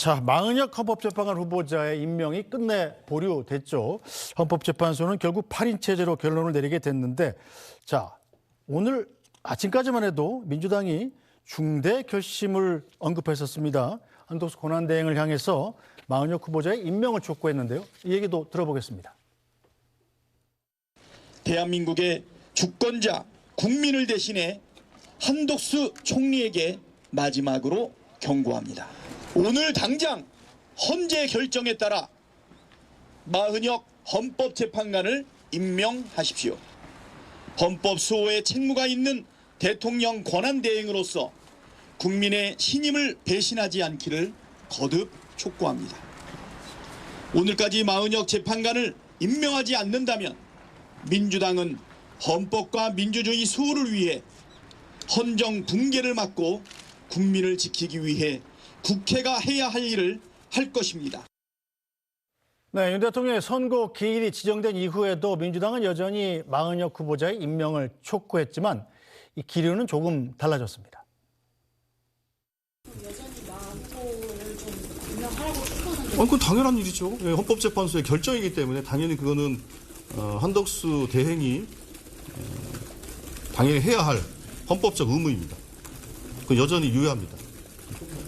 자, 마은혁 헌법재판관 후보자의 임명이 끝내 보류됐죠. 헌법재판소는 결국 8인 체제로 결론을 내리게 됐는데, 자, 오늘 아침까지만 해도 민주당이 중대 결심을 언급했었습니다. 한덕수 권한대행을 향해서 마은혁 후보자의 임명을 촉구했는데요. 이 얘기도 들어보겠습니다. 대한민국의 주권자 국민을 대신해 한덕수 총리에게 마지막으로 경고합니다. 오늘 당장 헌재 결정에 따라 마은혁 헌법재판관을 임명하십시오. 헌법 수호의 책무가 있는 대통령 권한대행으로서 국민의 신임을 배신하지 않기를 거듭 촉구합니다. 오늘까지 마은혁 재판관을 임명하지 않는다면 민주당은 헌법과 민주주의 수호를 위해 헌정 붕괴를 막고 국민을 지키기 위해 국회가 해야 할 일을 할 것입니다. 네, 윤 대통령의 선거 기일이 지정된 이후에도 민주당은 여전히 마은혁 후보자의 임명을 촉구했지만 이 기류는 조금 달라졌습니다. 여전히 마은혁을 좀 임명하라고 촉구하는 게 그건 당연한 일이죠. 예, 헌법재판소의 결정이기 때문에 당연히 그거는 한덕수 대행이 당연히 해야 할 헌법적 의무입니다. 그건 여전히 유효합니다.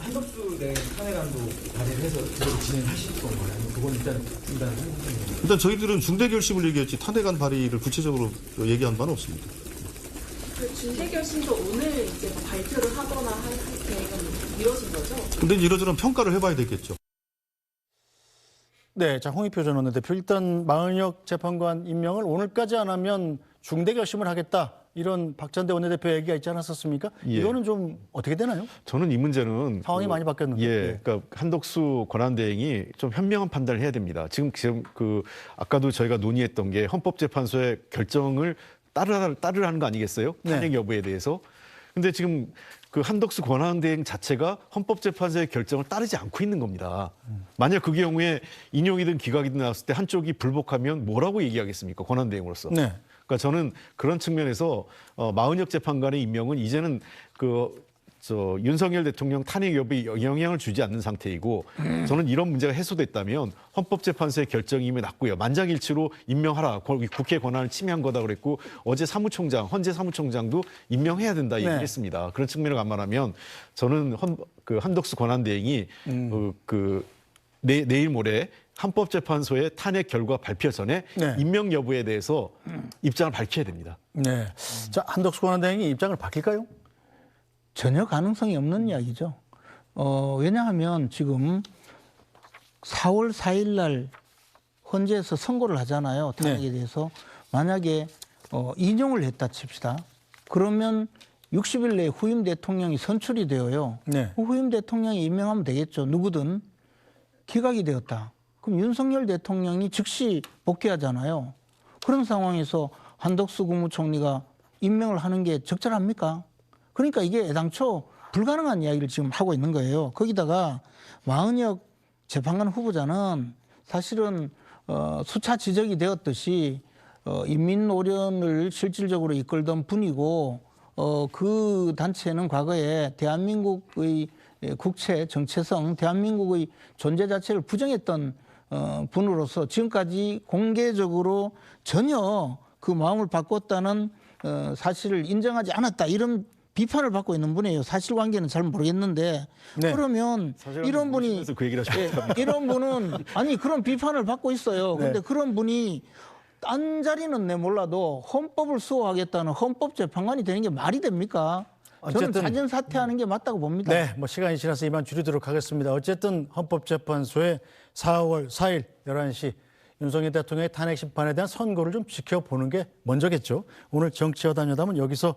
한덕수 대 탄핵안도 발의를 해서 그걸 진행하실 건가요? 아니면 그건 일단 저희들은 중대 결심을 얘기했지 탄핵안 발의를 구체적으로 얘기한 바는 없습니다. 그 중대 결심도 오늘 이제 발표를 하거나 할 계획은 이루어진 거죠? 근데 이러저런 평가를 해봐야 되겠죠. 네, 자, 홍익표 전 원내대표, 일단 마은혁 재판관 임명을 오늘까지 안 하면 중대 결심을 하겠다, 이런 박찬대 원내대표 얘기가 있지 않았었습니까? 예. 이거는 좀 어떻게 되나요? 저는 이 문제는 상황이 많이 바뀌었는데. 예, 그러니까 한덕수 권한대행이 좀 현명한 판단을 해야 됩니다. 지금 아까도 저희가 논의했던 게 헌법재판소의 결정을 따르라는 거 아니겠어요? 네. 탄핵 여부에 대해서. 근데 지금 그 한덕수 권한대행 자체가 헌법재판소의 결정을 따르지 않고 있는 겁니다. 만약 그 경우에 인용이든 기각이든 나왔을 때 한쪽이 불복하면 뭐라고 얘기하겠습니까? 권한대행으로서. 네. 그러니까 저는 그런 측면에서 마은혁 재판관의 임명은 이제는 윤석열 대통령 탄핵 여부에 영향을 주지 않는 상태이고, 저는 이런 문제가 해소됐다면 헌법재판소의 결정이 이미 났고요. 만장일치로 임명하라. 국회 권한을 침해한 거다 그랬고, 어제 헌재 사무총장도 임명해야 된다 얘기를 했습니다. 그런 측면을 감안하면 저는 한덕수 권한대행이 내일 모레 헌법재판소의 탄핵 결과 발표 전에 임명 여부에 대해서 입장을 밝혀야 됩니다. 네. 자, 한덕수 권한대행이 입장을 바뀔까요? 전혀 가능성이 없는 이야기죠. 왜냐하면 지금 4월 4일 날 헌재에서 선고를 하잖아요. 탄핵에 대해서. 만약에 인용을 했다 칩시다. 그러면 60일 내에 후임 대통령이 선출이 되어요. 네. 후임 대통령이 임명하면 되겠죠. 누구든. 기각이 되었다. 그럼 윤석열 대통령이 즉시 복귀하잖아요. 그런 상황에서 한덕수 국무총리가 임명을 하는 게 적절합니까? 그러니까 이게 애당초 불가능한 이야기를 지금 하고 있는 거예요. 거기다가 마은혁 재판관 후보자는 사실은 수차 지적이 되었듯이 인민노련을 실질적으로 이끌던 분이고, 그 단체는 과거에 대한민국의 국채, 정체성, 대한민국의 존재 자체를 부정했던 분으로서 지금까지 공개적으로 전혀 그 마음을 바꿨다는 사실을 인정하지 않았다, 이런 비판을 받고 있는 분이에요. 사실관계는 잘 모르겠는데. 그러면 이런 분이 그 얘기를 이런 분은 아니 그런 비판을 받고 있어요. 그런데 그런 분이 딴 자리는 내 몰라도 헌법을 수호하겠다는 헌법재판관이 되는 게 말이 됩니까? 저는 자진 사퇴하는 게 맞다고 봅니다. 네, 뭐 시간이 지나서 이만 줄이도록 하겠습니다. 어쨌든 헌법재판소의 4월 4일 11시 윤석열 대통령의 탄핵 심판에 대한 선고를 좀 지켜보는 게 먼저겠죠. 오늘 정치여담여담은 여기서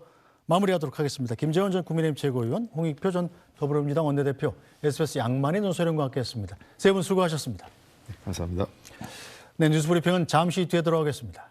마무리하도록 하겠습니다. 김재원 전 국민의힘 최고위원, 홍익표 전 더불어민주당 원내대표, SBS 양만희 논설위원과 함께했습니다. 세 분 수고하셨습니다. 감사합니다. 네, 뉴스브리핑은 잠시 뒤에 돌아오겠습니다.